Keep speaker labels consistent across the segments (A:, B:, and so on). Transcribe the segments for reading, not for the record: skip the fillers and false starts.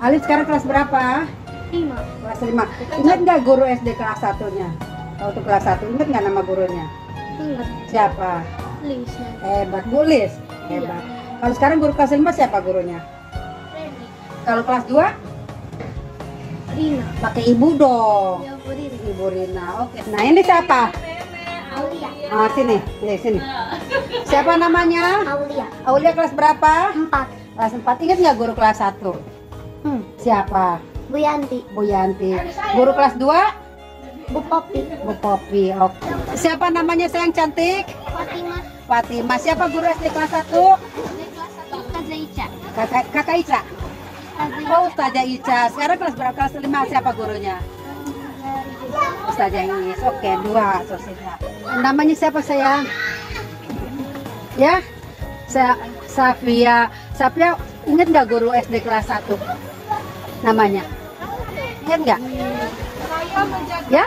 A: Alif sekarang kelas berapa?
B: 5.
A: Kelas 5. Ingat nggak guru SD kelas 1-nya? Waktu kelas 1 ingat nggak nama gurunya?
B: Ingat.
A: Siapa?
B: Lis.
A: Hebat, Bu Lis. Hebat. Kalau sekarang guru kelas 5 siapa gurunya?
B: Freddy.
A: Kalau kelas 2?
B: Rina.
A: Pakai ibu dong.
B: Ya, Bu Rina.
A: Ibu Rina. Oke. Nah, ini siapa?
B: Aulia.
A: Ah, sini. Sini. Siapa namanya?
B: Aulia.
A: Aulia kelas berapa?
B: 4.
A: Kelas 4. Ingat nggak guru kelas 1? Siapa?
B: Bu Yanti.
A: Bu Yanti. Guru kelas 2?
B: Bu Popi.
A: Bu Popi. Oke. Siapa namanya sayang cantik?
B: Fatimah.
A: Fatimah. Siapa guru SD kelas 1?
B: Kak Zaica.
A: Kakak Ica. Oh, Ustazah Ica. Sekarang kelas berapa? Kelas 5. Siapa gurunya? Ustazah Is. Oke, 2. Sosial. Namanya siapa sayang? Ya? Safia. Safia, ingat nggak guru SD kelas 1? Namanya? Ingat nggak? Ya?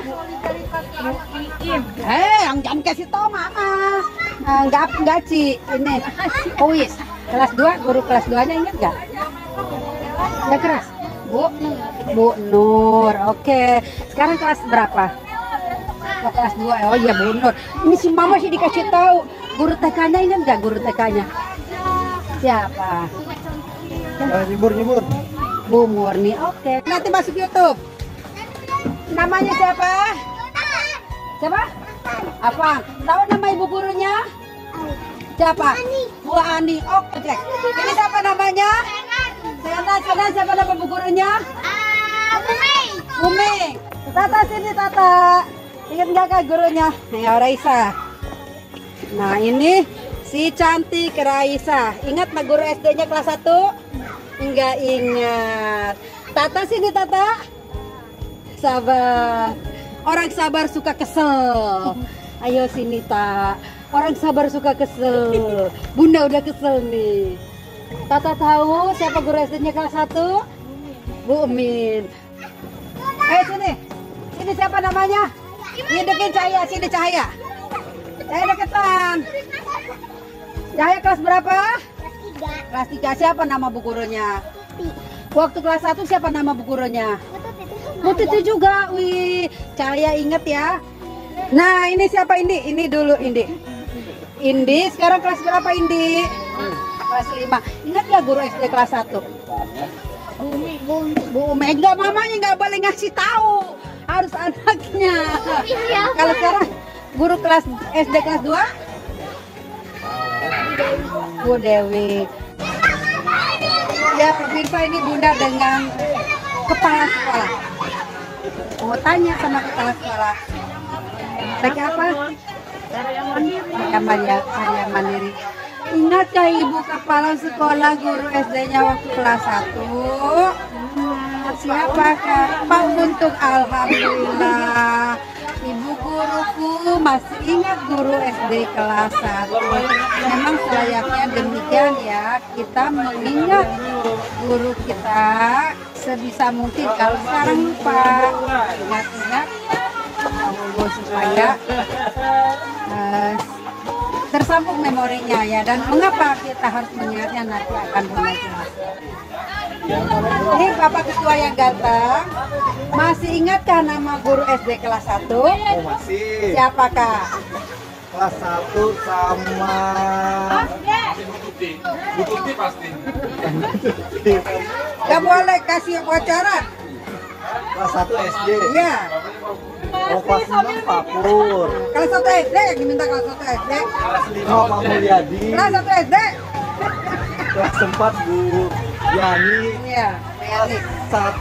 A: Jangan kasih tau mama. Nggak Ci. Ini. Uis. Kelas 2, guru kelas 2-nya ingat nggak? Nggak keras? Bu Nur. Oke. Sekarang kelas berapa? Kelas 2. Oh iya Bu Nur. Ini si mama sih dikasih tahu. Guru TK-nya ingat nggak guru TK-nya? Siapa?
C: Nyebur.
A: Bu Murni. Oke. Nanti masuk YouTube. Namanya siapa? Siapa? Apa? Tahu nama ibu gurunya? Siapa? Bu Ani. Oke. Ini siapa namanya? Sana siapa nama bu gurunya? Umi. Tata sini Tata. Ingat nggak kak gurunya? Ya Raisa. Nah ini si cantik Raisa. Ingat nggak guru SD-nya kelas 1? Enggak ingat. Tata sini Tata. Sabar. Orang sabar suka kesel. Ayo sini Tak. Orang sabar suka kesel. Bunda udah kesel nih. Tata tahu siapa guru SD-nya kelas 1? Bu Min. Ayo sini. Ini siapa namanya? Ini deketin Cahaya. Sini Cahaya. Cahaya deketan. Cahaya kelas berapa? Kelas 3. Siapa nama bu gurunya? Waktu kelas 1 siapa nama bu gurunya? Bu Titi juga. Wih, Cahaya inget ya. Nah, ini siapa Indi? Ini dulu Indi. Indi sekarang kelas berapa Indi? Kelas 5. Ingat gak guru SD kelas 1? Bu Umi. Enggak, mamanya nggak boleh ngasih tahu. Harus anaknya. Kalau sekarang guru kelas SD kelas 2? Bu Dewi. Ya, pemirsa ini Bunda dengan kepala sekolah. Mau tanya sama kepala sekolah. Lagi apa? Karya mandiri. Ingat gak ibu kepala sekolah guru SD-nya waktu kelas 1? Siapa kak? Pak Untung. Alhamdulillah. Ibu guruku masih ingat guru SD kelas 1. Memang selayaknya demikian ya. Kita mengingat guru kita sebisa mungkin. Kalau sekarang lupa, ingat-ingat supaya tersambung memorinya ya. Dan mengapa kita harus mengingatnya nanti akan bermanfaat. Ini Bapak Ketua yang ganteng. Masih ingatkah nama guru SD kelas 1?
C: Oh masih.
A: Siapakah?
C: Kelas 1 sama
D: Bu Tuti pasti.
A: Gak boleh kasih bocoran.
C: kelas 1 SD.
A: Iya.
C: Oh kelas 6 Pak Pur.
A: Kelas 1 SD yang diminta kelas 1 SD.
C: Kelas 5 Pak Mulyadi.
A: Kelas 1 SD.
C: Kelas 4 Bu Yani.
A: Iya.
C: Kelas 1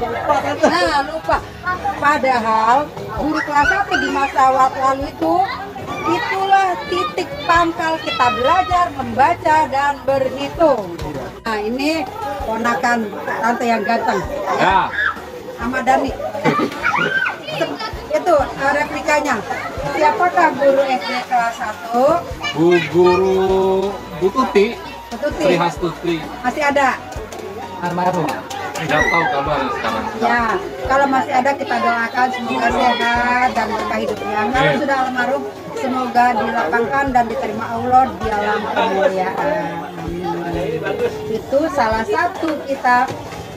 C: lupa kan?
A: Nah lupa. Padahal guru kelas 1 di masa lalu itu itulah titik pangkal kita belajar membaca dan berhitung. Nah ini ponakan tante yang ganteng
D: Ya.
A: Ahmad Dhani. Itu replikanya. Siapakah guru SD kelas 1?
D: Bu Guru Bu Tuti.
A: Tuti.
D: Sri Hastuti.
A: Masih ada?
D: Almarhum. Nggak tahu kabar sekarang.
A: Ya, kalau masih ada kita doakan semoga sehat dan berkah hidupnya. Kalau sudah almarhum, semoga dilapangkan dan diterima Allah di alam kemuliaan. Amin. Itu salah satu kita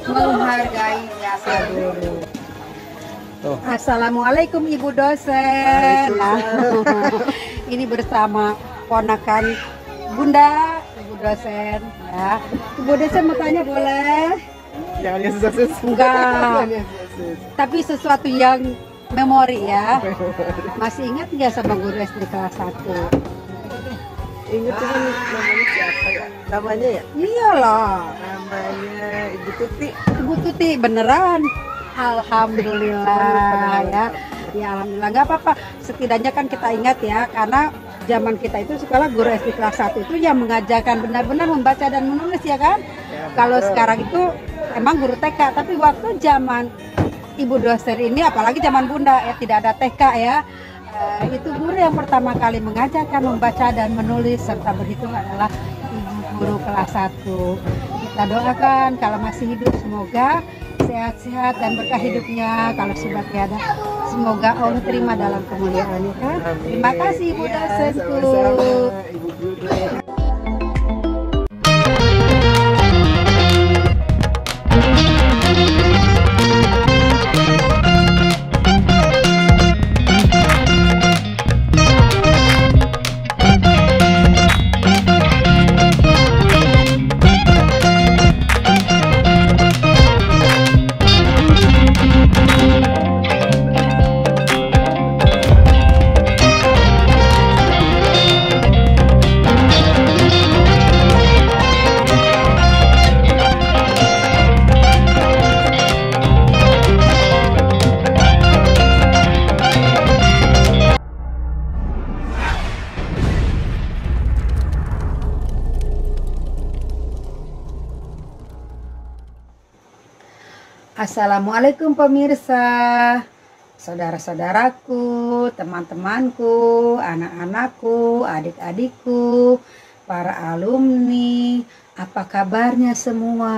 A: menghargai jasa guru. Assalamualaikum Ibu dosen. Nah, ini bersama ponakan Bunda Ibu dosen ya. Ibu dosen mau tanya boleh?
C: Jangan yang susah-susah.
A: Enggak. Tapi sesuatu yang memori ya. Masih ingat nggak sama guru SD kelas 1?
C: Ingat cuman namanya siapa ya? Namanya ya?
A: Iyalah.
C: Namanya Ibu Tuti.
A: Ibu Tuti beneran. Alhamdulillah ya. Ya alhamdulillah nggak apa-apa. Setidaknya kan kita ingat ya, karena zaman kita itu sekolah guru SD kelas 1 itu yang mengajarkan benar-benar membaca dan menulis ya kan. Kalau sekarang itu emang guru TK, tapi waktu zaman Ibu dosen ini, apalagi zaman Bunda ya, tidak ada TK ya. Itu guru yang pertama kali mengajarkan membaca dan menulis serta berhitung adalah Ibu guru kelas 1. Kita doakan kalau masih hidup semoga sehat-sehat dan berkah hidupnya. Kalau sudah tiada, semoga Allah terima dalam kemuliaannya kan. Terima kasih Ibu dosenku.
C: Ibu Guru.
A: Assalamualaikum pemirsa, saudara-saudaraku, teman-temanku, anak-anakku, adik-adikku, para alumni, apa kabarnya semua?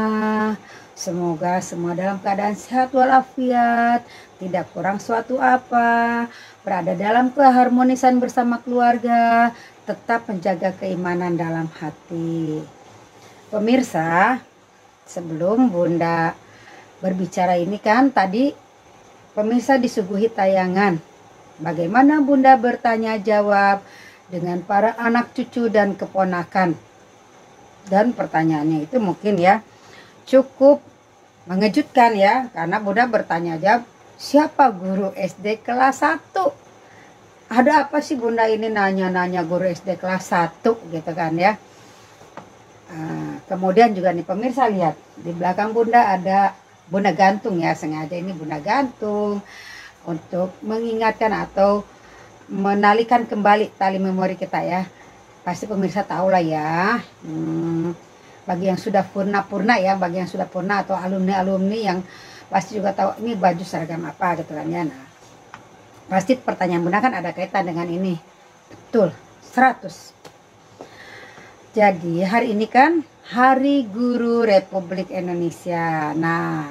A: Semoga semua dalam keadaan sehat walafiat, tidak kurang suatu apa, berada dalam keharmonisan bersama keluarga, tetap menjaga keimanan dalam hati. Pemirsa, sebelum Bunda berbicara ini kan tadi pemirsa disuguhi tayangan bagaimana Bunda bertanya jawab dengan para anak cucu dan keponakan, dan pertanyaannya itu mungkin ya cukup mengejutkan ya, karena Bunda bertanya jawab siapa guru SD kelas 1. Ada apa sih Bunda ini nanya-nanya guru SD kelas 1 gitu kan ya. Kemudian juga nih pemirsa lihat di belakang Bunda ada Bunda gantung ya, sengaja ini Bunda gantung untuk mengingatkan atau menalikan kembali tali memori kita ya. Pasti pemirsa tahu lah ya. Bagi yang sudah purna ya, bagi yang sudah purna atau alumni-alumni yang pasti juga tahu ini baju seragam apa gitu kan ya. Nah, pasti pertanyaan Bunda kan ada kaitan dengan ini. Betul, 100. Jadi hari ini kan Hari Guru Republik Indonesia. Nah,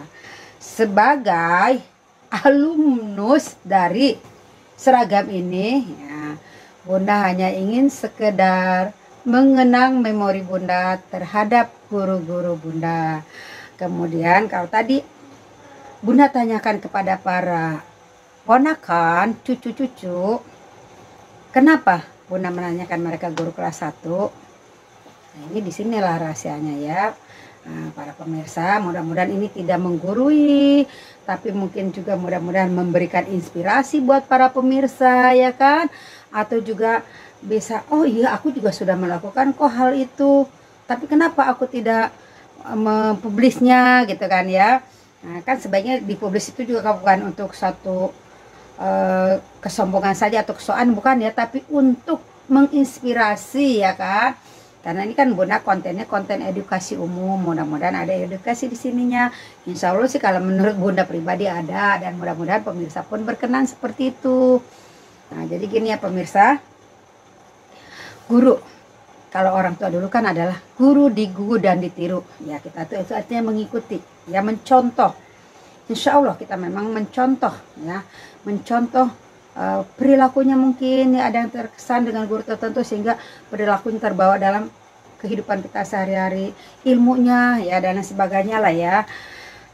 A: sebagai alumnus dari seragam ini, ya, Bunda hanya ingin sekedar mengenang memori Bunda terhadap guru-guru Bunda. Kemudian kalau tadi Bunda tanyakan kepada para ponakan, cucu-cucu, kenapa Bunda menanyakan mereka guru kelas 1? Nah, ini disinilah rahasianya ya. Nah, para pemirsa, mudah-mudahan ini tidak menggurui, tapi mungkin juga mudah-mudahan memberikan inspirasi buat para pemirsa ya kan, atau juga bisa, oh iya aku juga sudah melakukan kok hal itu, tapi kenapa aku tidak mempublisnya gitu kan ya. Nah, kan sebaiknya dipublis itu juga bukan untuk satu kesombongan saja atau kesoan, bukan ya, tapi untuk menginspirasi ya kan. Karena ini kan Bunda kontennya konten edukasi umum, mudah-mudahan ada edukasi di sininya. Insya Allah sih kalau menurut Bunda pribadi ada, dan mudah-mudahan pemirsa pun berkenan seperti itu. Nah jadi gini ya pemirsa, guru, kalau orang tua dulu kan adalah guru digugu dan ditiru. Ya kita tuh itu artinya mengikuti, ya mencontoh. Insya Allah kita memang mencontoh, ya mencontoh perilakunya mungkin ya, ada yang terkesan dengan guru tertentu sehingga perilakunya terbawa dalam kehidupan kita sehari-hari, ilmunya ya dan lain sebagainya lah ya.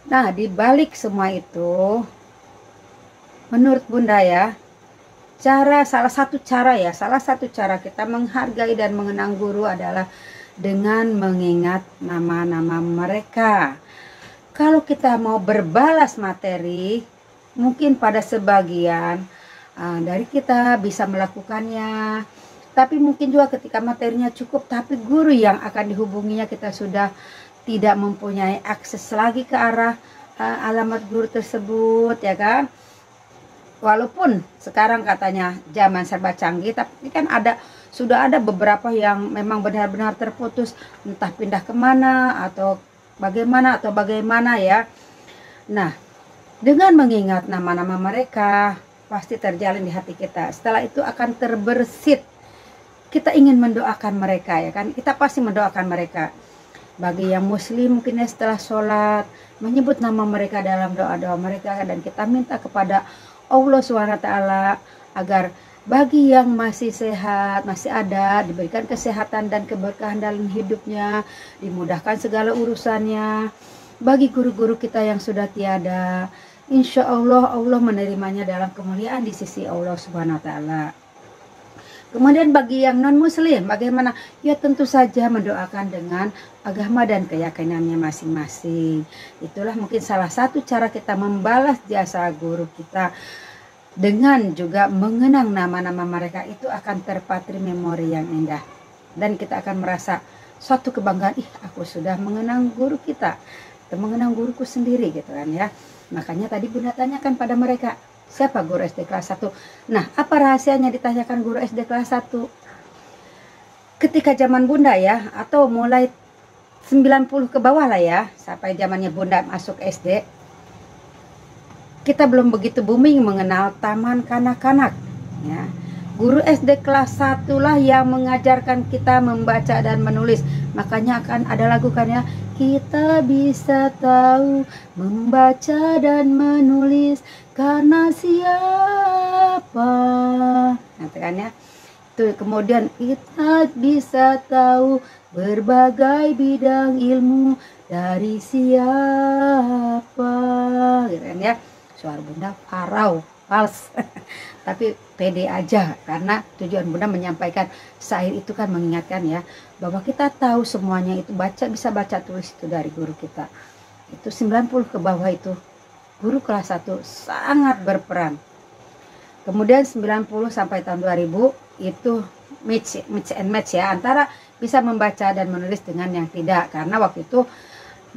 A: Nah, di balik semua itu menurut Bunda ya, salah satu cara kita menghargai dan mengenang guru adalah dengan mengingat nama-nama mereka. Kalau kita mau berbalas materi, mungkin pada sebagian dari kita bisa melakukannya, tapi mungkin juga ketika materinya cukup tapi guru yang akan dihubunginya kita sudah tidak mempunyai akses lagi ke arah alamat guru tersebut, ya kan. Walaupun sekarang katanya zaman serba canggih, tapi kan sudah ada beberapa yang memang benar-benar terputus, entah pindah kemana atau bagaimana ya. Nah, dengan mengingat nama-nama mereka pasti terjalin di hati kita. Setelah itu akan terbersit. Kita ingin mendoakan mereka, ya kan. Kita pasti mendoakan mereka. Bagi yang muslim mungkin setelah sholat menyebut nama mereka dalam doa-doa mereka, dan kita minta kepada Allah SWT agar bagi yang masih sehat, masih ada, diberikan kesehatan dan keberkahan dalam hidupnya, dimudahkan segala urusannya. Bagi guru-guru kita yang sudah tiada, insya Allah menerimanya dalam kemuliaan di sisi Allah SWT. Kemudian bagi yang non muslim bagaimana? Ya tentu saja mendoakan dengan agama dan keyakinannya masing-masing. Itulah mungkin salah satu cara kita membalas jasa guru kita. Dengan juga mengenang nama-nama mereka, itu akan terpatri memori yang indah. Dan kita akan merasa suatu kebanggaan, aku sudah mengenang guru kita, atau mengenang guruku sendiri gitu kan ya. Makanya tadi Bunda tanyakan pada mereka, siapa guru SD kelas 1? Nah, apa rahasianya ditanyakan guru SD kelas 1? Ketika zaman Bunda ya, atau mulai 90 ke bawah lah ya, sampai zamannya Bunda masuk SD, kita belum begitu booming mengenal taman kanak-kanak ya. Guru SD kelas 1 lah yang mengajarkan kita membaca dan menulis. Makanya akan ada lagu kan ya, kita bisa tahu membaca dan menulis karena siapa, nanti kan ya. Itu kemudian kita bisa tahu berbagai bidang ilmu dari siapa, gitu kan ya. Suara Bunda parau, fals, tapi pede aja, karena tujuan Bunda menyampaikan syair itu kan mengingatkan ya, bahwa kita tahu semuanya itu bisa baca tulis itu dari guru kita. Itu 90 ke bawah itu guru kelas 1 sangat berperan. Kemudian 90 sampai tahun 2000 itu mix and match ya, antara bisa membaca dan menulis dengan yang tidak, karena waktu itu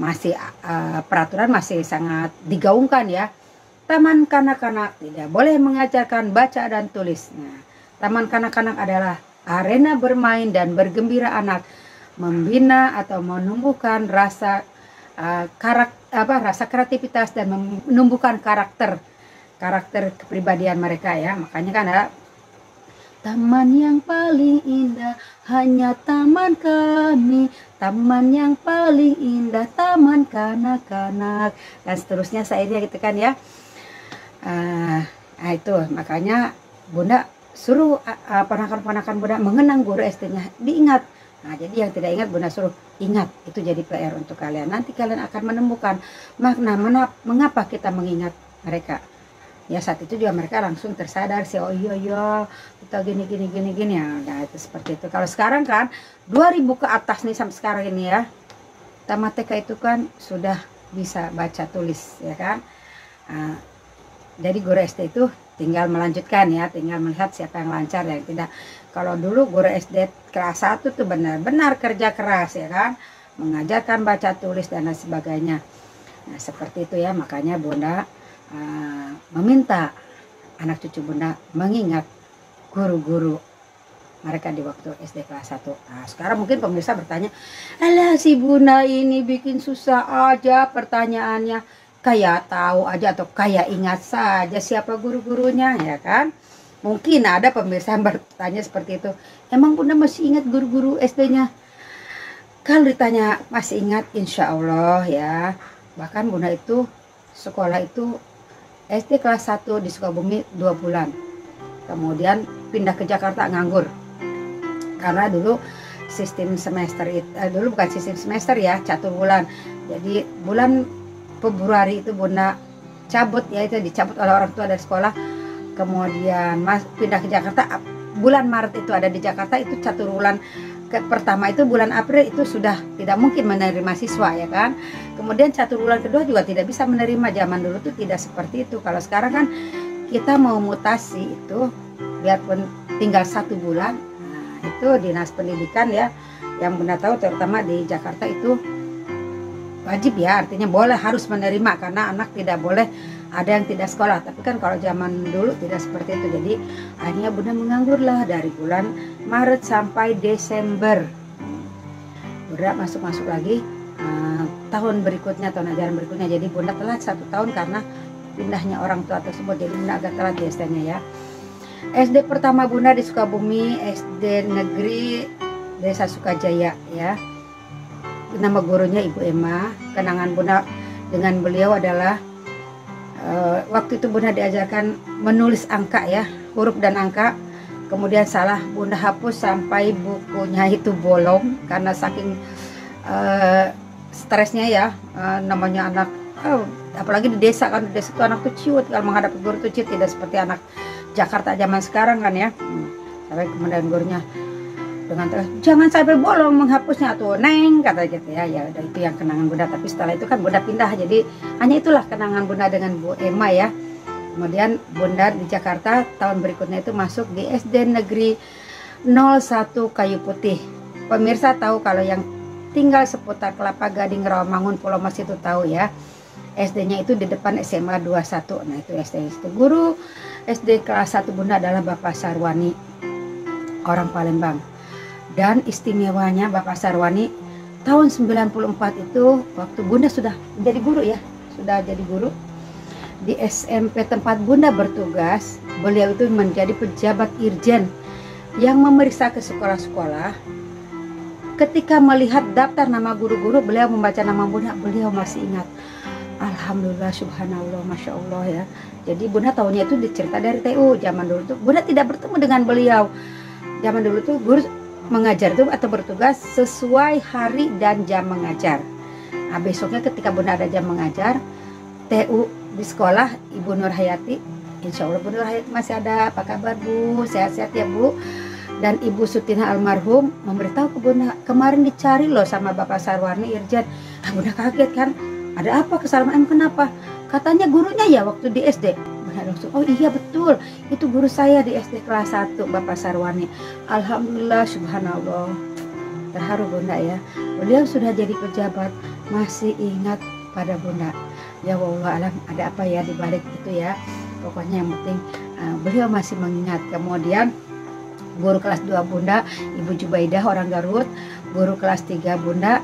A: masih peraturan masih sangat digaungkan ya. Taman kanak-kanak tidak boleh mengajarkan baca dan tulis. Nah, taman kanak-kanak adalah arena bermain dan bergembira anak, membina atau menumbuhkan rasa rasa kreativitas dan menumbuhkan karakter kepribadian mereka ya. Makanya kan ada taman yang paling indah hanya taman kami, taman yang paling indah taman kanak-kanak, dan seterusnya syairnya gitu kan ya. Nah itu makanya Bunda suruh ponakan-ponakan Bunda mengenang guru SD-nya, diingat. Nah jadi yang tidak ingat Bunda suruh ingat, itu jadi PR untuk kalian. Nanti kalian akan menemukan makna mengapa kita mengingat mereka. Ya saat itu juga mereka langsung tersadar sih, oh iya kita gini ya. Nah itu seperti itu. Kalau sekarang kan 2000 ke atas nih sampai sekarang ini ya, tamat TK itu kan sudah bisa baca tulis ya kan. Jadi guru SD itu tinggal melanjutkan ya, tinggal melihat siapa yang lancar dan tidak. Kalau dulu guru SD kelas 1 tuh benar-benar kerja keras ya kan, mengajarkan baca tulis dan lain sebagainya. Nah seperti itu ya, makanya Bunda meminta anak cucu Bunda mengingat guru-guru mereka di waktu SD kelas 1. Nah sekarang mungkin pemirsa bertanya, alah si Bunda ini bikin susah aja pertanyaannya, kayak tahu aja atau kayak ingat saja siapa guru-gurunya ya kan. Mungkin ada pemirsa yang bertanya seperti itu, emang Bunda masih ingat guru-guru SD-nya? Kalau ditanya masih ingat, insya Allah ya. Bahkan Bunda itu sekolah itu SD kelas 1 di Sukabumi 2 bulan, kemudian pindah ke Jakarta nganggur karena dulu sistem semester itu dulu bukan sistem semester ya, catur bulan. Jadi bulan Februari itu Bunda cabut ya, itu dicabut oleh orang tua dari sekolah. Kemudian pindah ke Jakarta. Bulan Maret itu ada di Jakarta, itu catur bulan pertama itu bulan April itu sudah tidak mungkin menerima siswa ya kan. Kemudian catur bulan kedua juga tidak bisa menerima, zaman dulu tuh tidak seperti itu. Kalau sekarang kan kita mau mutasi itu biarpun tinggal 1 bulan, nah itu dinas pendidikan ya yang Bunda tahu terutama di Jakarta itu wajib ya, artinya boleh harus menerima karena anak tidak boleh ada yang tidak sekolah. Tapi kan kalau zaman dulu tidak seperti itu, jadi akhirnya Bunda menganggur lah dari bulan Maret sampai Desember. Bunda masuk lagi tahun berikutnya, tahun ajaran berikutnya. Jadi Bunda telat 1 tahun karena pindahnya orang tua tersebut, jadi Bunda agak telat di SD-nya ya. SD pertama Bunda di Sukabumi, SD Negeri Desa Sukajaya ya. Nama gurunya Ibu Emma. Kenangan Bunda dengan beliau adalah waktu itu Bunda diajarkan menulis angka ya, huruf dan angka. Kemudian salah, Bunda hapus sampai bukunya itu bolong karena saking stresnya ya. Namanya anak apalagi di desa kan, di desa itu anak tuh ciut, kalau menghadapi guru tuh ciut, tidak seperti anak Jakarta zaman sekarang kan ya. Sampai kemudian gurunya dengan tegas, jangan sampai bolong menghapusnya tuh Neng, kata gitu ya. Ya udah, itu yang kenangan Bunda. Tapi setelah itu kan Bunda pindah, jadi hanya itulah kenangan Bunda dengan Bu Emma ya. Kemudian Bunda di Jakarta tahun berikutnya itu masuk di SD Negeri 01 Kayu Putih. Pemirsa tahu kalau yang tinggal seputar Kelapa Gading, Rawamangun, Pulau Mas itu tahu ya. SD-nya itu di depan SMA 21. Nah itu SD itu. Guru SD kelas 1 Bunda adalah Bapak Sarwani, orang Palembang. Dan istimewanya Bapak Sarwani tahun 94 itu waktu Bunda sudah menjadi guru ya, sudah jadi guru di SMP tempat Bunda bertugas. Beliau itu menjadi pejabat irjen yang memeriksa ke sekolah-sekolah. Ketika melihat daftar nama guru-guru, beliau membaca nama Bunda, beliau masih ingat. Alhamdulillah, subhanallah, masya Allah ya. Jadi Bunda tahunya itu dicerita dari TU. Zaman dulu tuh Bunda tidak bertemu dengan beliau. Zaman dulu tuh guru mengajar itu atau bertugas sesuai hari dan jam mengajar. Nah besoknya ketika Bunda ada jam mengajar, TU di sekolah Ibu Nur Hayati, insya Allah Bu Nur Hayati masih ada, apa kabar Bu, sehat-sehat ya Bu. Dan Ibu Sutina almarhum memberitahu ke Bunda, kemarin dicari loh sama Bapak Sarwani Irjen. Bunda kaget kan, ada apa kesalahan, kenapa? Katanya gurunya ya waktu di SD. Langsung, oh iya betul, itu guru saya di SD kelas 1 Bapak Sarwani. Alhamdulillah, subhanallah, terharu Bunda ya. Beliau sudah jadi pejabat masih ingat pada Bunda. Ya wallah alam, ada apa ya di balik itu ya. Pokoknya yang penting beliau masih mengingat. Kemudian guru kelas 2 Bunda Ibu Jubaidah, orang Garut. Guru kelas 3 Bunda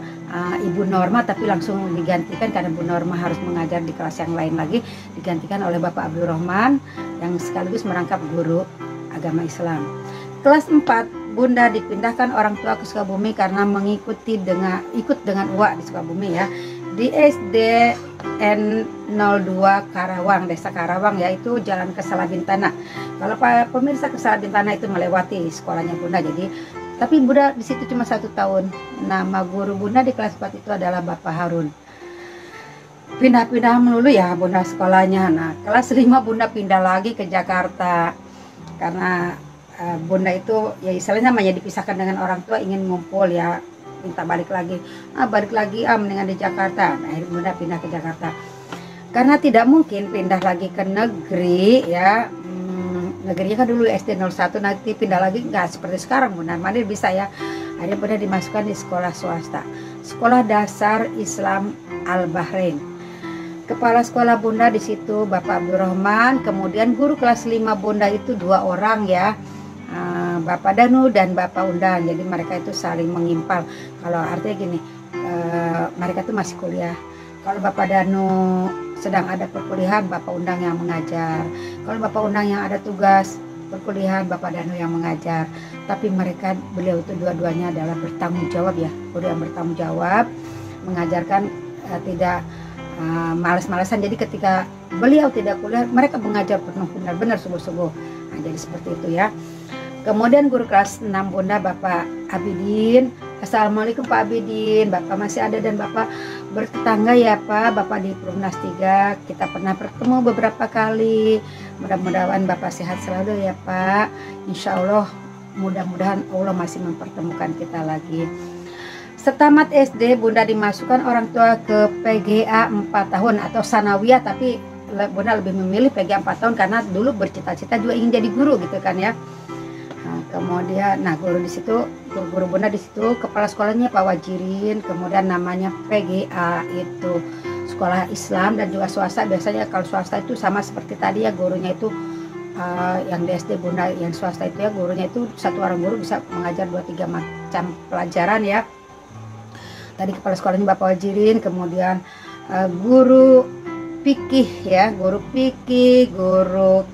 A: Ibu Norma, tapi langsung digantikan karena Bu Norma harus mengajar di kelas yang lain lagi, digantikan oleh Bapak Abdul Rahman yang sekaligus merangkap guru agama Islam. Kelas 4 Bunda dipindahkan orang tua ke Sukabumi karena ikut dengan UA di Sukabumi ya, di SD N02 Karawang, Desa Karawang, yaitu Jalan ke Salabintana. Kalau pemirsa ke Salabintana itu melewati sekolahnya Bunda. Jadi tapi Bunda di situ cuma 1 tahun. Nama guru Bunda di kelas 4 itu adalah Bapak Harun. Pindah-pindah melulu ya Bunda sekolahnya. Nah kelas 5 Bunda pindah lagi ke Jakarta karena Bunda itu ya istilahnya namanya dipisahkan dengan orang tua, ingin ngumpul ya, minta balik lagi. Mendingan di Jakarta. Nah akhirnya Bunda pindah ke Jakarta karena tidak mungkin pindah lagi ke negeri ya. Negerinya kan dulu SD 01, nanti pindah lagi nggak seperti sekarang Bunda, mana bisa ya. Akhirnya Bunda dimasukkan di sekolah swasta, Sekolah Dasar Islam Al-Bahrain. Kepala sekolah Bunda di situ Bapak Abdul Rahman. Kemudian guru kelas 5 Bunda itu 2 orang ya, Bapak Danu dan Bapak Undang. Jadi mereka itu saling mengimpal. Kalau artinya gini, mereka itu masih kuliah. Kalau Bapak Danu sedang ada perkuliahan, Bapak Undang yang mengajar. Kalau Bapak Undang yang ada tugas perkuliahan, Bapak Danu yang mengajar. Tapi beliau itu dua-duanya adalah bertanggung jawab ya, guru yang bertanggung jawab, mengajarkan tidak malas-malasan. Jadi ketika beliau tidak kuliah, mereka mengajar penuh, benar-benar sungguh-sungguh. Nah, jadi seperti itu ya. Kemudian guru kelas 6 Bunda Bapak Abidin. Assalamualaikum Pak Abidin, Bapak masih ada dan Bapak bertetangga ya Pak, Bapak di Perumnas 3, kita pernah bertemu beberapa kali. Mudah-mudahan Bapak sehat selalu ya Pak. Insya Allah, mudah-mudahan Allah masih mempertemukan kita lagi. Setamat SD Bunda dimasukkan orang tua ke PGA 4 tahun atau sanawiyah, tapi Bunda lebih memilih PGA 4 tahun karena dulu bercita-cita juga ingin jadi guru gitu kan ya. Nah, kemudian guru di situ, guru Bunda di situ kepala sekolahnya Pak Wajirin, kemudian namanya PGA itu sekolah Islam dan juga swasta. Biasanya kalau swasta itu sama seperti tadi ya, gurunya itu yang di SD Bunda yang swasta itu ya, gurunya itu satu orang guru bisa mengajar 2-3 macam pelajaran ya. Tadi kepala sekolahnya Bapak Wajirin, kemudian guru fikih ya, guru fikih, guru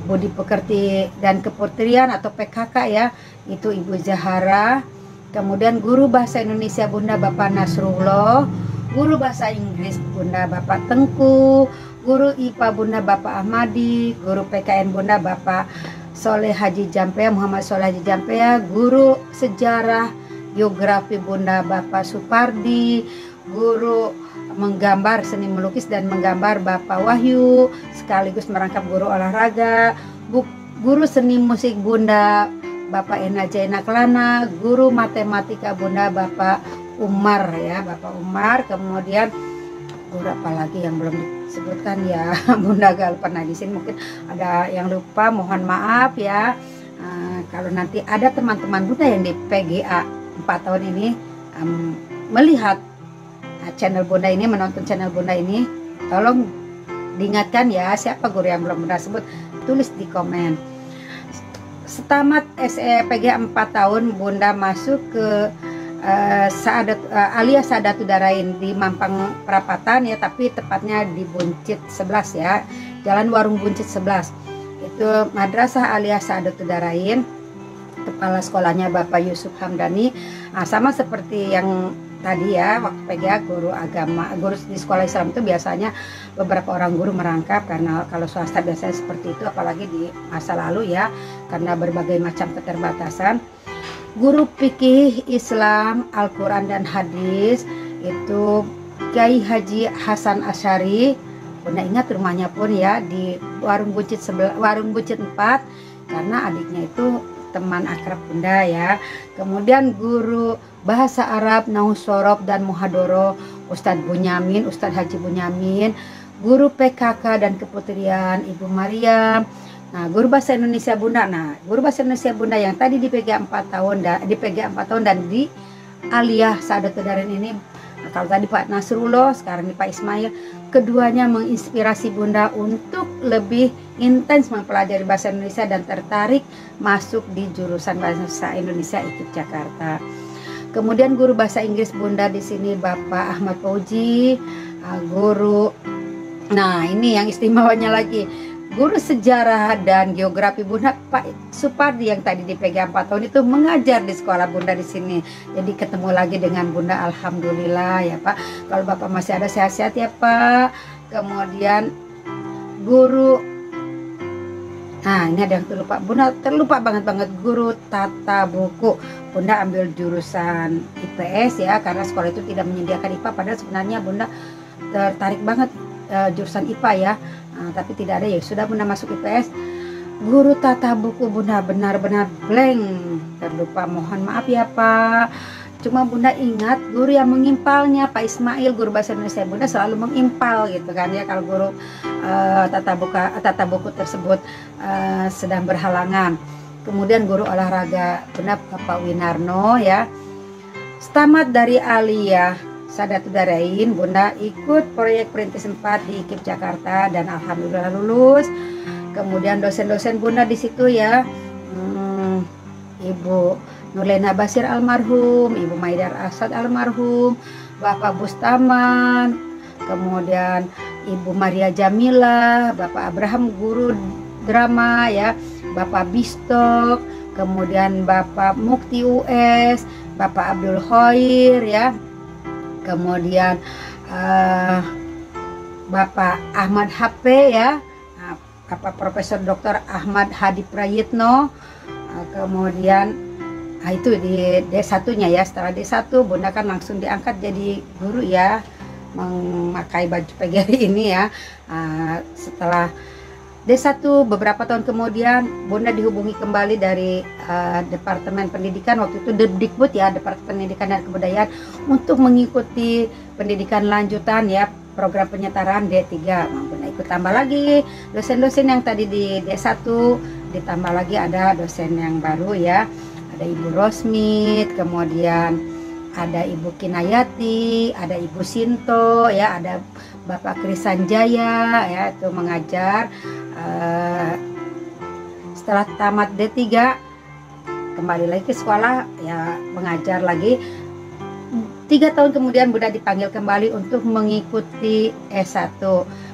A: budi pekerti dan keputrian atau PKK ya, itu Ibu Zahara. Kemudian guru bahasa Indonesia Bunda Bapak Nasrullah, guru bahasa Inggris Bunda Bapak Tengku, guru IPA Bunda Bapak Ahmadi, guru PKN Bunda Bapak Soleh Haji Jampea, Muhammad Soleh Haji Jampea, guru sejarah geografi Bunda Bapak Supardi, guru menggambar seni melukis dan menggambar Bapak Wahyu, sekaligus merangkap guru olahraga, guru seni musik Bunda Bapak Ena Jaina Kelana, guru matematika Bunda Bapak Umar ya, Bapak Umar. Kemudian guru apa lagi yang belum disebutkan ya, Bunda gak lupa. Nah di sini mungkin ada yang lupa, mohon maaf ya. Kalau nanti ada teman-teman Bunda yang di PGA 4 tahun ini melihat channel Bunda ini, menonton channel Bunda ini, tolong diingatkan ya siapa guru yang belum Bunda sebut, tulis di komen. Setamat PGA 4 tahun Bunda masuk ke Aliyah Saadatul Darain di Mampang Perapatan ya, tapi tepatnya di Buncit 11 ya, Jalan Warung Buncit 11. Itu Madrasah Aliyah Saadatul Darain. Kepala sekolahnya Bapak Yusuf Hamdani. Nah, sama seperti yang tadi ya, waktu PGA guru agama, guru di sekolah Islam itu biasanya beberapa orang guru merangkap, karena kalau swasta biasanya seperti itu, apalagi di masa lalu ya, karena berbagai macam keterbatasan. Guru fikih Islam, Al-Quran dan Hadis itu Kiai Haji Hasan Asyari. Bunda ingat rumahnya pun ya di Warung Buncit 4, karena adiknya itu teman akrab Bunda ya. Kemudian guru bahasa Arab, Nahwu Shorof dan Muhadoro Ustadz Bunyamin, Ustadz Haji Bunyamin. Guru PKK dan keputrian Ibu Maryam. Nah, guru bahasa Indonesia Bunda. Nah, guru bahasa Indonesia Bunda yang tadi di PGA 4 tahun dan di Aliyah Saadatul Darain ini, nah, kalau tadi Pak Nasrullah, sekarang di Pak Ismail, keduanya menginspirasi Bunda untuk lebih intens mempelajari bahasa Indonesia dan tertarik masuk di jurusan bahasa Indonesia IKIP Jakarta. Kemudian guru bahasa Inggris Bunda di sini Bapak Ahmad Fauji, guru. Nah, ini yang istimewanya lagi. Guru sejarah dan geografi Bunda Pak Supardi yang tadi di PGA 4 tahun itu mengajar di sekolah Bunda di sini. Jadi ketemu lagi dengan Bunda, alhamdulillah ya Pak. Kalau Bapak masih ada, sehat-sehat ya Pak. Kemudian guru, nah ini ada yang terlupa, Bunda terlupa banget guru tata buku. Bunda ambil jurusan IPS ya, karena sekolah itu tidak menyediakan IPA, padahal sebenarnya Bunda tertarik banget jurusan IPA ya. Nah, tapi tidak ada, ya sudah Bunda masuk IPS. Guru tata buku Bunda benar-benar blank, terlupa, mohon maaf ya Pak. Cuma Bunda ingat guru yang mengimpalnya Pak Ismail, guru bahasa Indonesia Bunda selalu mengimpal gitu kan ya, kalau guru tata buku tersebut sedang berhalangan. Kemudian guru olahraga Bunda Bapak Winarno ya. Setamat dari Aliyah Saadatul Darain, Bunda ikut proyek Perintis 4 di IKIP Jakarta dan alhamdulillah lulus. Kemudian dosen-dosen Bunda di situ ya, Ibu Nurlena Basir almarhum, Ibu Maidar Asad almarhum, Bapak Bustaman, kemudian Ibu Maria Jamila, Bapak Abraham guru drama ya, Bapak Bistok, kemudian Bapak Mukti US, Bapak Abdul Khair ya. Kemudian Bapak Ahmad HP ya, Bapak Profesor Dr. Ahmad Hadi Prayitno, Kemudian itu di D1-nya ya. Setelah D1 Bunda kan langsung diangkat jadi guru ya, memakai baju PGRI ini ya. Setelah D1 beberapa tahun kemudian Bunda dihubungi kembali dari Departemen Pendidikan, waktu itu Depdikbud ya, Departemen Pendidikan dan Kebudayaan, untuk mengikuti pendidikan lanjutan ya, program penyetaraan D3. Bunda ikut tambah lagi dosen-dosen yang tadi di D1, ditambah lagi ada dosen yang baru ya, ada Ibu Rosmit, kemudian ada Ibu Kinayati, ada Ibu Sinto ya, ada Bapak Krisanjaya ya, itu mengajar. Setelah tamat D3 kembali lagi ke sekolah ya, mengajar lagi. 3 tahun kemudian Bunda dipanggil kembali untuk mengikuti S1.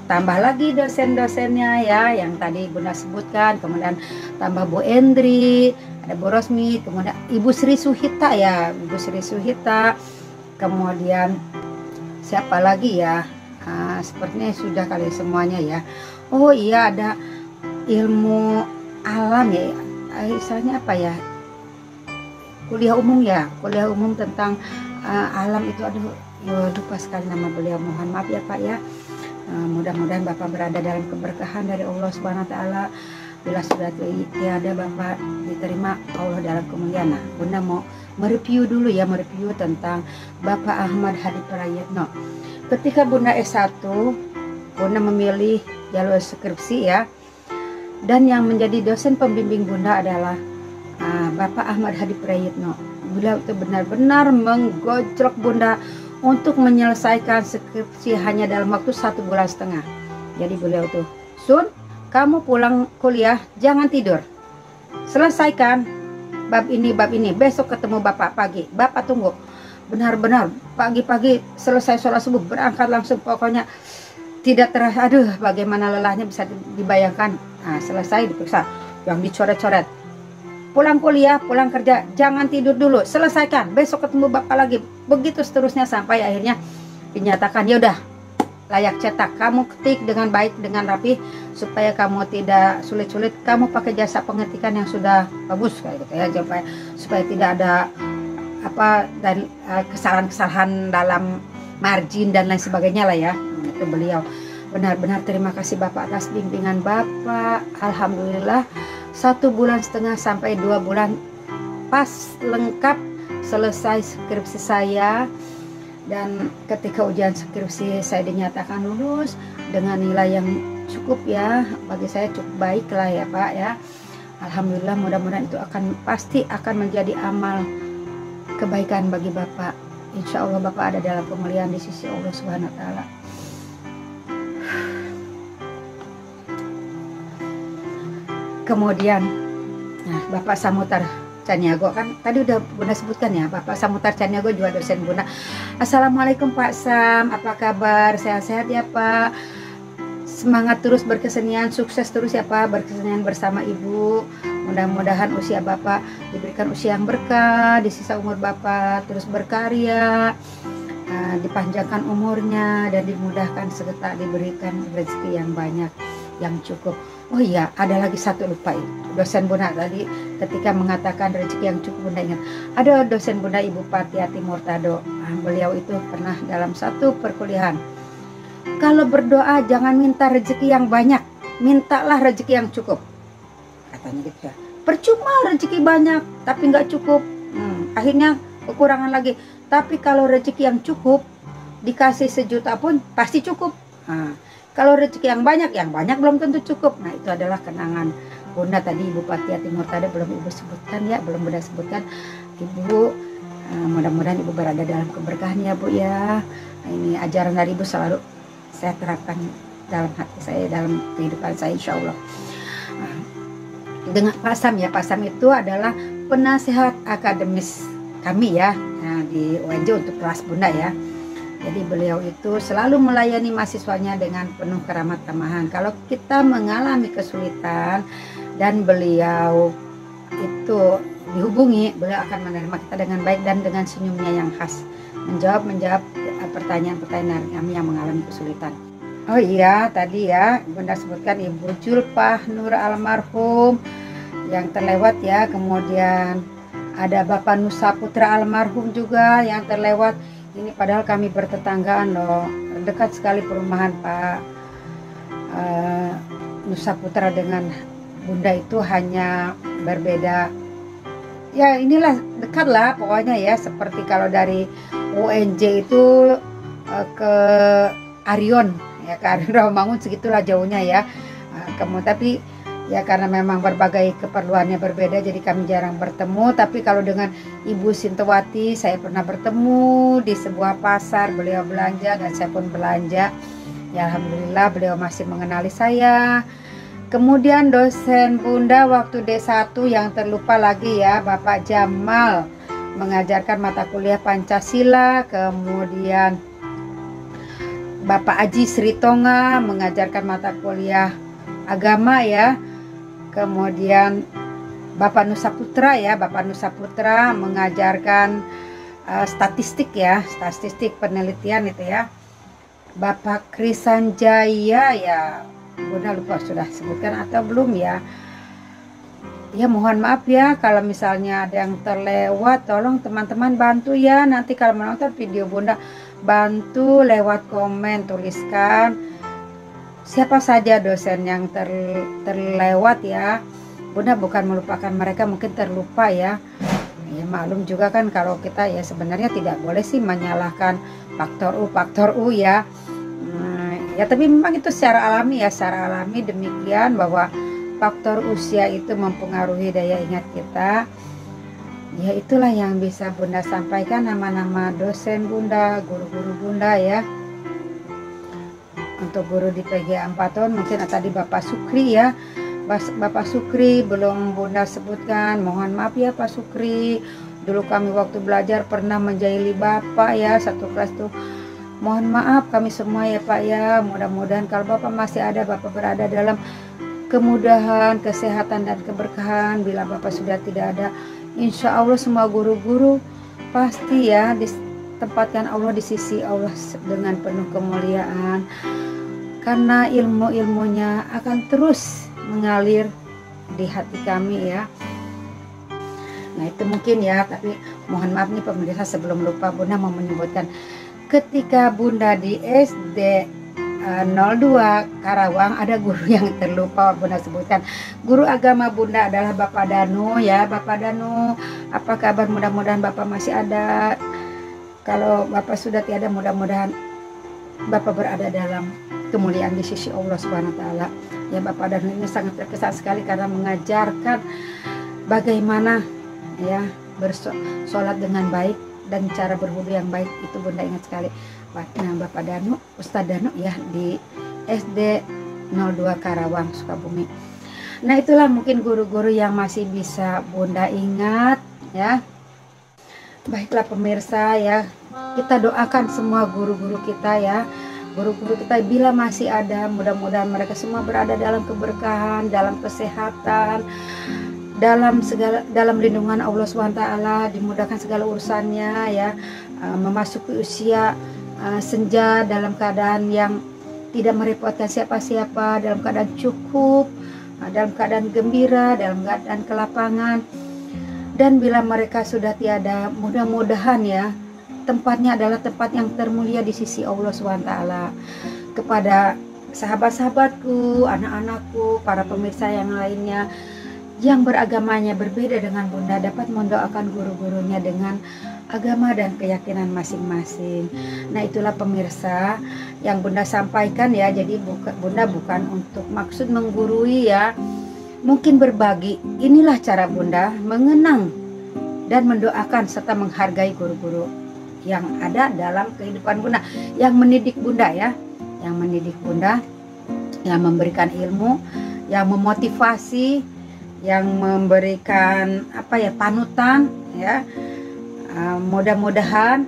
A: Tambah lagi dosen-dosennya ya, yang tadi Bunda sebutkan, kemudian tambah Bu Endri, ada Bu Rosmi, kemudian Ibu Sri Suhita ya, Ibu Sri Suhita, kemudian siapa lagi ya, sepertinya sudah kali semuanya ya. Oh iya, ada ilmu alam ya, misalnya apa ya, kuliah umum ya, kuliah umum tentang alam itu, aduh lupa sekali nama beliau, mohon maaf ya Pak ya. Mudah-mudahan Bapak berada dalam keberkahan dari Allah Subhanahu wa taala. Bila sudah tiada Bapak diterima Allah dalam kemuliaan. Nah, Bunda mau mereview dulu ya, mereview tentang Bapak Ahmad Hadi Prayitno. Ketika Bunda S1, Bunda memilih jalur skripsi ya. Dan yang menjadi dosen pembimbing Bunda adalah Bapak Ahmad Hadi Prayitno. Beliau itu benar-benar menggojlok Bunda untuk menyelesaikan skripsi hanya dalam waktu 1,5 bulan. Jadi beliau tuh, Sun, kamu pulang kuliah jangan tidur, selesaikan bab ini, besok ketemu Bapak pagi, Bapak tunggu. Benar-benar pagi-pagi selesai sholat subuh berangkat langsung, pokoknya tidak terasa, aduh bagaimana lelahnya bisa dibayangkan. Nah, selesai diperiksa, yang dicoret-coret, pulang kuliah, pulang kerja, jangan tidur dulu, selesaikan, besok ketemu Bapak lagi. Begitu seterusnya sampai akhirnya dinyatakan, ya udah layak cetak, kamu ketik dengan baik, dengan rapi, supaya kamu tidak sulit-sulit, kamu pakai jasa pengetikan yang sudah bagus kayak gitu ya, supaya tidak ada apa dan kesalahan-kesalahan dalam margin dan lain sebagainya lah ya. Itu beliau. Benar-benar terima kasih Bapak atas bimbingan Bapak. Alhamdulillah 1,5 bulan sampai 2 bulan pas lengkap selesai skripsi saya, dan ketika ujian skripsi saya dinyatakan lulus dengan nilai yang cukup ya, bagi saya cukup baik lah ya Pak ya. Alhamdulillah, mudah-mudahan itu pasti akan menjadi amal kebaikan bagi Bapak. Insya Allah Bapak ada dalam kemuliaan di sisi Allah Subhanahu wa taala. Kemudian Bapak Samutar Caniago, kan tadi udah Bunda sebutkan ya, Bapak Samutar Caniago juga dosen Bunda. Assalamualaikum Pak Sam, apa kabar? Sehat-sehat ya Pak? Semangat terus berkesenian, sukses terus ya Pak, berkesenian bersama Ibu. Mudah-mudahan usia Bapak diberikan usia yang berkah, di sisa umur Bapak terus berkarya, dipanjangkan umurnya, dan dimudahkan serta diberikan rezeki yang banyak, yang cukup. Oh iya, ada lagi satu lupa itu. Dosen Bunda tadi ketika mengatakan rezeki yang cukup, Bunda ingat. Ada dosen Bunda Ibu Patiati Murtado. Beliau itu pernah dalam satu perkuliahan, kalau berdoa jangan minta rezeki yang banyak, mintalah rezeki yang cukup. Katanya gitu ya. Percuma rezeki banyak tapi nggak cukup. Akhirnya kekurangan lagi. Tapi kalau rezeki yang cukup, dikasih 1 juta pun pasti cukup. Kalau rezeki yang banyak belum tentu cukup. Nah, itu adalah kenangan Bunda tadi, Ibu Patiati Murtado, belum Ibu sebutkan ya, belum Bunda sebutkan. Ibu, mudah-mudahan Ibu berada dalam keberkahan ya Bu ya. Nah, ini ajaran dari Ibu selalu saya terapkan dalam hati saya, dalam kehidupan saya insya Allah. Dengan Pak Sam ya, Pak Sam itu adalah penasihat akademis kami ya, di UNJ untuk kelas Bunda ya. Jadi beliau itu selalu melayani mahasiswanya dengan penuh keramat tamahan. Kalau kita mengalami kesulitan dan beliau itu dihubungi, beliau akan menerima kita dengan baik dan dengan senyumnya yang khas, menjawab pertanyaan-pertanyaan kami yang mengalami kesulitan. Oh iya, tadi ya Bunda sebutkan Ibu Julpah Nur almarhum, yang terlewat ya. Kemudian ada Bapak Nusa Putra almarhum juga yang terlewat. Ini padahal kami bertetanggaan loh, dekat sekali perumahan Pak Nusa Putra dengan Bunda itu hanya berbeda. Ya inilah dekat lah pokoknya ya, seperti kalau dari UNJ itu ke Arion ya, ke Arion Rawamangun segitulah jauhnya ya. Kemudian tapi ya karena memang berbagai keperluannya berbeda jadi kami jarang bertemu. Tapi kalau dengan Ibu Sintowati saya pernah bertemu di sebuah pasar, beliau belanja dan saya pun belanja ya, alhamdulillah beliau masih mengenali saya. Kemudian dosen Bunda waktu D1 yang terlupa lagi ya, Bapak Jamal mengajarkan mata kuliah Pancasila. Kemudian Bapak Aji Sritonga mengajarkan mata kuliah agama ya. Kemudian Bapak Nusa Putra ya, Bapak Nusa Putra mengajarkan statistik ya, statistik penelitian itu ya. Bapak Krisanjaya ya, Bunda lupa sudah sebutkan atau belum ya. Ya mohon maaf ya kalau misalnya ada yang terlewat, tolong teman-teman bantu ya. Nanti kalau menonton video Bunda, bantu lewat komen tuliskan siapa saja dosen yang terlewat ya. Bunda bukan melupakan mereka, mungkin terlupa ya. Ya maklum juga kan kalau kita ya sebenarnya tidak boleh sih menyalahkan faktor U ya. Ya tapi memang itu secara alami ya, secara alami demikian bahwa faktor usia itu mempengaruhi daya ingat kita. Ya itulah yang bisa Bunda sampaikan, nama-nama dosen Bunda, guru-guru Bunda ya. Untuk guru di PGA 4 tahun mungkin tadi Bapak Sukri ya. Bapak Sukri belum Bunda sebutkan, mohon maaf ya Pak Sukri. Dulu kami waktu belajar pernah menjahili Bapak ya, satu kelas tuh. Mohon maaf kami semua ya Pak ya. Mudah-mudahan kalau Bapak masih ada, Bapak berada dalam kemudahan, kesehatan dan keberkahan. Bila Bapak sudah tidak ada, insya Allah semua guru-guru pasti ya ditempatkan Allah di sisi Allah dengan penuh kemuliaan. Karena ilmu-ilmunya akan terus mengalir di hati kami ya. Nah itu mungkin ya, tapi mohon maaf nih pemirsa, sebelum lupa Bunda mau menyebutkan ketika Bunda di SD 02 Karawang ada guru yang terlupa Bunda sebutkan. Guru agama Bunda adalah Bapak Danu ya. Bapak Danu, apa kabar? Mudah-mudahan Bapak masih ada. Kalau Bapak sudah tiada, mudah-mudahan Bapak berada dalam kemuliaan di sisi Allah Subhanahu wa taala. Ya Bapak Danu ini sangat terkesan sekali karena mengajarkan bagaimana ya bersolat dengan baik dan cara berwudu yang baik, itu Bunda ingat sekali. Nah Bapak Danu, Ustadz Danu ya di SD 02 Karawang Sukabumi. Nah itulah mungkin guru-guru yang masih bisa Bunda ingat ya. Baiklah pemirsa ya, kita doakan semua guru-guru kita ya. Guru-guru kita bila masih ada, mudah-mudahan mereka semua berada dalam keberkahan, dalam kesehatan, dalam lindungan Allah SWT, dimudahkan segala urusannya ya, memasuki usia senja dalam keadaan yang tidak merepotkan siapa-siapa, dalam keadaan cukup, dalam keadaan gembira, dalam keadaan kelapangan. Dan bila mereka sudah tiada, mudah-mudahan ya tempatnya adalah tempat yang termulia di sisi Allah SWT. Kepada sahabat-sahabatku, anak-anakku, para pemirsa yang lainnya yang beragamanya berbeda dengan Bunda, dapat mendoakan guru-gurunya dengan agama dan keyakinan masing-masing. Nah itulah pemirsa yang Bunda sampaikan ya. Jadi Bunda bukan untuk maksud menggurui ya, mungkin berbagi. Inilah cara Bunda mengenang dan mendoakan serta menghargai guru-guru yang ada dalam kehidupan Bunda, yang mendidik Bunda ya, yang mendidik Bunda, yang memberikan ilmu, yang memotivasi, yang memberikan apa ya, panutan ya. Mudah-mudahan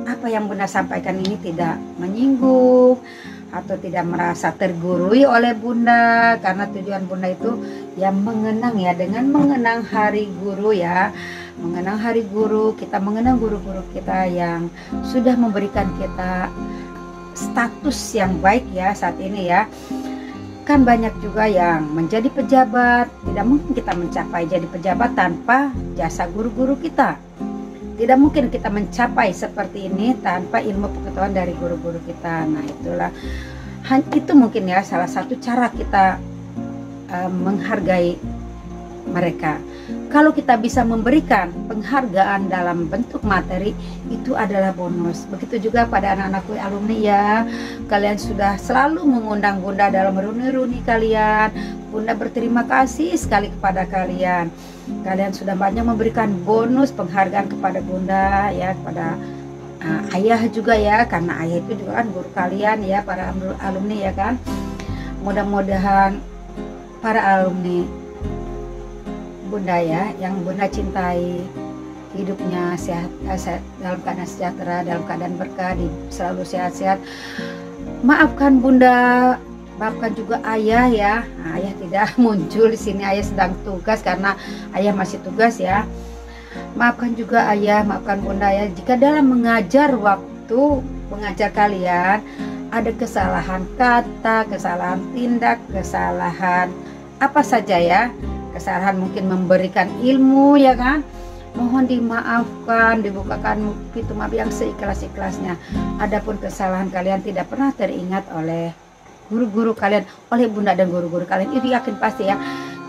A: apa yang Bunda sampaikan ini tidak menyinggung atau tidak merasa tergurui oleh Bunda, karena tujuan Bunda itu ya mengenang ya, dengan mengenang hari guru ya, mengenang hari guru, kita mengenang guru-guru kita yang sudah memberikan kita status yang baik ya saat ini ya. Bahkan banyak juga yang menjadi pejabat. Tidak mungkin kita mencapai jadi pejabat tanpa jasa guru-guru kita. Tidak mungkin kita mencapai seperti ini tanpa ilmu pengetahuan dari guru-guru kita. Nah itulah, itu mungkin ya salah satu cara kita menghargai mereka. Kalau kita bisa memberikan penghargaan dalam bentuk materi, itu adalah bonus. Begitu juga pada anak-anakku alumni ya. Kalian sudah selalu mengundang Bunda dalam reuni-reuni kalian. Bunda berterima kasih sekali kepada kalian. Kalian sudah banyak memberikan bonus penghargaan kepada Bunda ya, kepada ayah juga ya, karena ayah itu juga kan guru kalian ya, para alumni ya kan. Mudah-mudahan para alumni Bunda ya, yang Bunda cintai, hidupnya sehat, dalam keadaan sejahtera, dalam keadaan berkah, selalu sehat-sehat. Maafkan Bunda, maafkan juga ayah ya. Nah, ayah tidak muncul di sini, ayah sedang tugas karena ayah masih tugas ya. Maafkan juga ayah, maafkan Bunda ya. Jika dalam mengajar waktu mengajar kalian ada kesalahan kata, kesalahan tindak, kesalahan apa saja ya. Kesalahan mungkin memberikan ilmu ya kan, mohon dimaafkan, dibukakan pintu maaf yang seikhlas-ikhlasnya. Adapun kesalahan kalian tidak pernah teringat oleh guru-guru kalian, oleh Bunda dan guru-guru kalian, itu yakin pasti ya.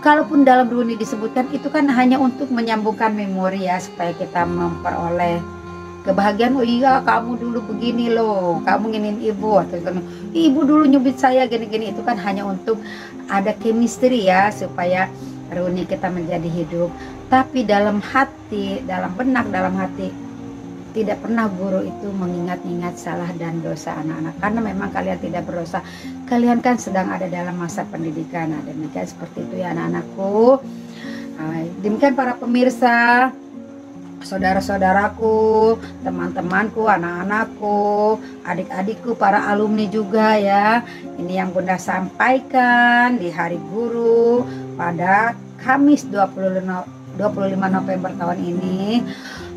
A: Kalaupun dalam reuni disebutkan, itu kan hanya untuk menyambungkan memori ya, supaya kita memperoleh kebahagiaan. Oh iya, kamu dulu begini loh, kamu nginin ibu, atau ibu dulu nyubit saya gini-gini. Itu kan hanya untuk ada chemistry ya, supaya reuni kita menjadi hidup. Tapi dalam hati, dalam benak, dalam hati, tidak pernah guru itu mengingat-ingat salah dan dosa anak-anak, karena memang kalian tidak berdosa. Kalian kan sedang ada dalam masa pendidikan. Nah, demikian seperti itu ya anak-anakku. Demikian para pemirsa, saudara-saudaraku, teman-temanku, anak-anakku, adik-adikku, para alumni juga ya. Ini yang Bunda sampaikan di Hari Guru pada Kamis 25 November tahun ini.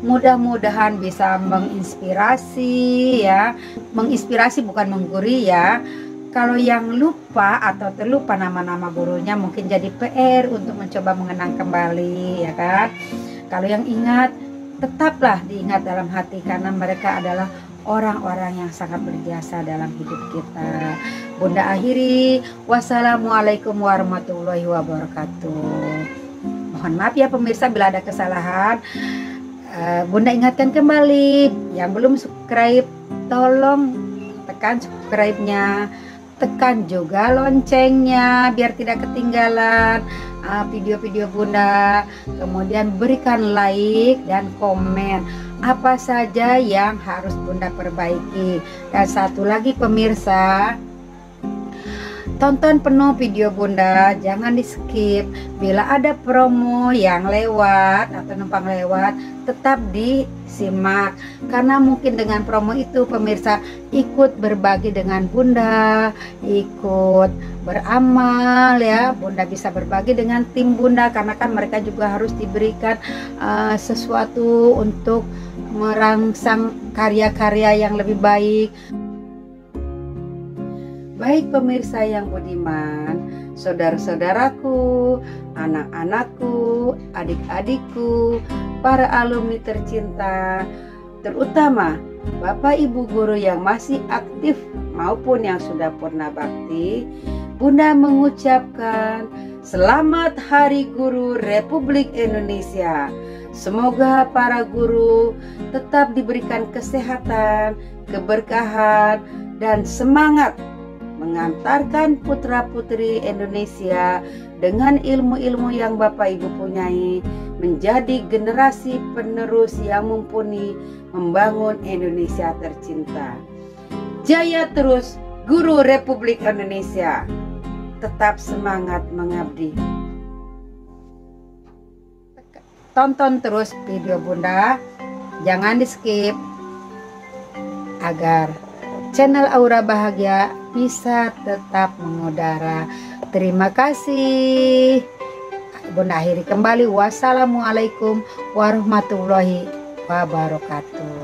A: Mudah-mudahan bisa menginspirasi ya. Menginspirasi bukan menggurui ya. Kalau yang lupa atau terlupa nama-nama gurunya, mungkin jadi PR untuk mencoba mengenang kembali ya kan. Kalau yang ingat, tetaplah diingat dalam hati, karena mereka adalah orang-orang yang sangat berjasa dalam hidup kita. Bunda akhiri, wassalamualaikum warahmatullahi wabarakatuh. Mohon maaf ya pemirsa bila ada kesalahan. Bunda ingatkan kembali, yang belum subscribe tolong tekan subscribe-nya, tekan juga loncengnya biar tidak ketinggalan video-video Bunda. Kemudian berikan like dan komen apa saja yang harus Bunda perbaiki. Dan satu lagi pemirsa, tonton penuh video Bunda, jangan di skip. Bila ada promo yang lewat atau numpang lewat, tetap disimak, karena mungkin dengan promo itu pemirsa ikut berbagi dengan Bunda, ikut beramal ya. Bunda bisa berbagi dengan tim Bunda, karena kan mereka juga harus diberikan sesuatu untuk merangsang karya-karya yang lebih baik. Baik pemirsa yang budiman, saudara-saudaraku, anak-anakku, adik-adikku, para alumni tercinta, terutama Bapak Ibu guru yang masih aktif maupun yang sudah purna bakti, Bunda mengucapkan Selamat Hari Guru Republik Indonesia. Semoga para guru tetap diberikan kesehatan, keberkahan, dan semangat mengantarkan putra-putri Indonesia dengan ilmu-ilmu yang Bapak Ibu punyai menjadi generasi penerus yang mumpuni membangun Indonesia tercinta. Jaya terus Guru Republik Indonesia. Tetap semangat mengabdi. Tonton terus video Bunda, jangan di skip, agar channel Aura Bahagia bisa tetap mengudara. Terima kasih. Bunda akhiri kembali. Wassalamualaikum warahmatullahi wabarakatuh.